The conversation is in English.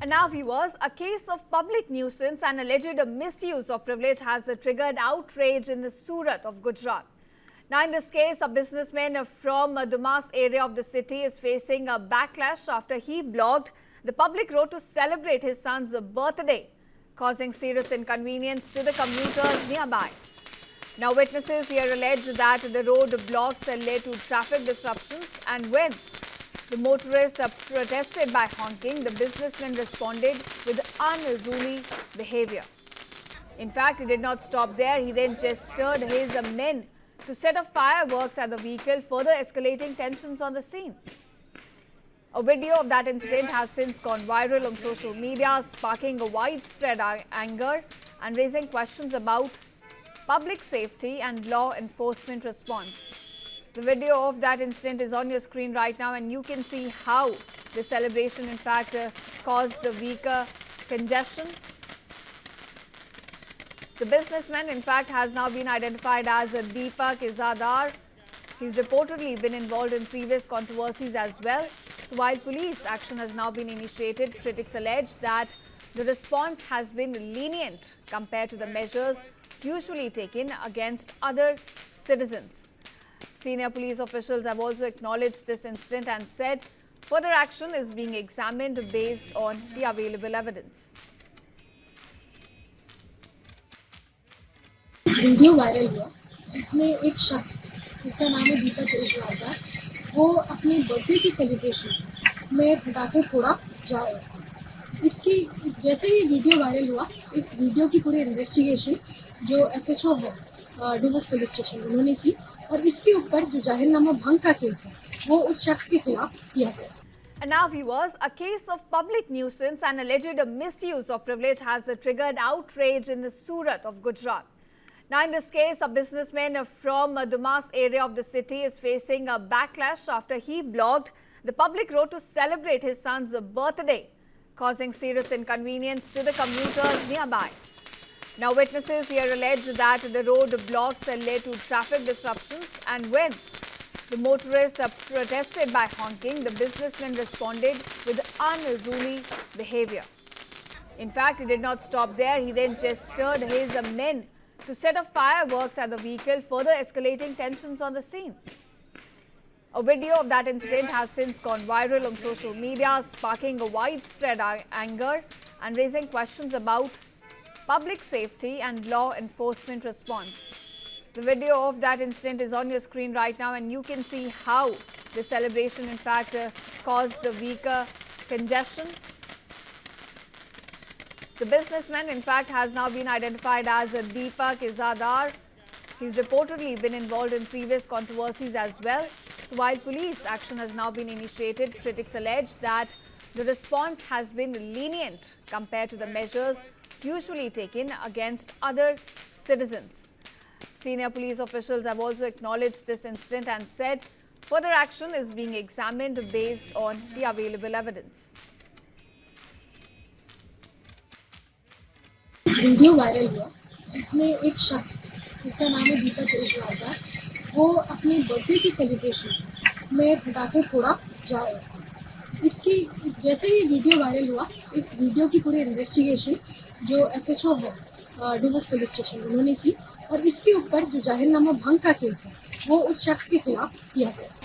And now viewers, a case of public nuisance and alleged misuse of privilege has triggered outrage in the Surat of Gujarat. Now in this case, a businessman from Dumas area of the city is facing a backlash after he blocked the public road to celebrate his son's birthday, causing serious inconvenience to the commuters nearby. Now witnesses here allege that the road blocks led to traffic disruptions, and when the motorists protested by honking, the businessman responded with unruly behavior. In fact, he did not stop there. He then gestured his men to set off fireworks at the vehicle, further escalating tensions on the scene. A video of that incident has since gone viral on social media, sparking a widespread anger and raising questions about public safety and law enforcement response. The video of that incident is on your screen right now, and you can see how the celebration in fact caused the vehicle congestion. The businessman in fact has now been identified as Deepak Izadar. He's reportedly been involved in previous controversies as well. So while police action has now been initiated, critics allege that the response has been lenient compared to the measures usually taken against other citizens. Senior police officials have also acknowledged this incident and said further action is being examined based on the available evidence. Video viral हुआ जिसमें एक शख्स जिसका नाम है दीपक इज़ादार, वो अपने birthday की सेलिब्रेशन में पटाखे फोड़ा जा रहे हैं। इसकी जैसे ही वीडियो वायरल हुआ, इस वीडियो की पूरी इन्वेस्टिगेशन जो एसएचओ है डुमस पुलिस स्टेशन उन्होंने की, और इसके ऊपर जो जाहिरनामा भंग का केस है वो उस शख्स के खिलाफ किया गया। And now viewers, a case of public nuisance and alleged misuse of privilege has triggered outrage in the Surat of Gujarat. Now in this case, a businessman from Dumas area of the city is facing a backlash after he blocked the public road to celebrate his son's birthday, causing serious inconvenience to the commuters nearby. Now witnesses here allege that the road blocks led to traffic disruptions, and when the motorists protested by honking, the businessman responded with unruly behavior. In fact, he did not stop there. He then gestured his men to set off fireworks at the vehicle, further escalating tensions on the scene. A video of that incident has since gone viral on social media, sparking a widespread anger and raising questions about public safety and law enforcement response. The video of that incident is on your screen right now, and you can see how the celebration in fact caused the vehicle congestion. The businessman in fact has now been identified as Deepak Izadar. He's reportedly been involved in previous controversies as well. So while police action has now been initiated, critics allege that the response has been lenient compared to the measures usually taken against other citizens. Senior police officials have also acknowledged this incident and said further action is being examined based on the available evidence. Video viral हुआ जिसमें एक शख्स जिसका नाम है दीपक इज़ादार, वो अपने birthday की सेलिब्रेशन में पटाखे फोड़ा जा रहे हैं। इसकी जैसे ही वीडियो वायरल हुआ, इस वीडियो की पूरी इन्वेस्टिगेशन जो एसएचओ है डुमस पुलिस स्टेशन उन्होंने की, और इसके ऊपर जो जाहिरनामा भंग का केस है वो उस शख्स के खिलाफ किया गया।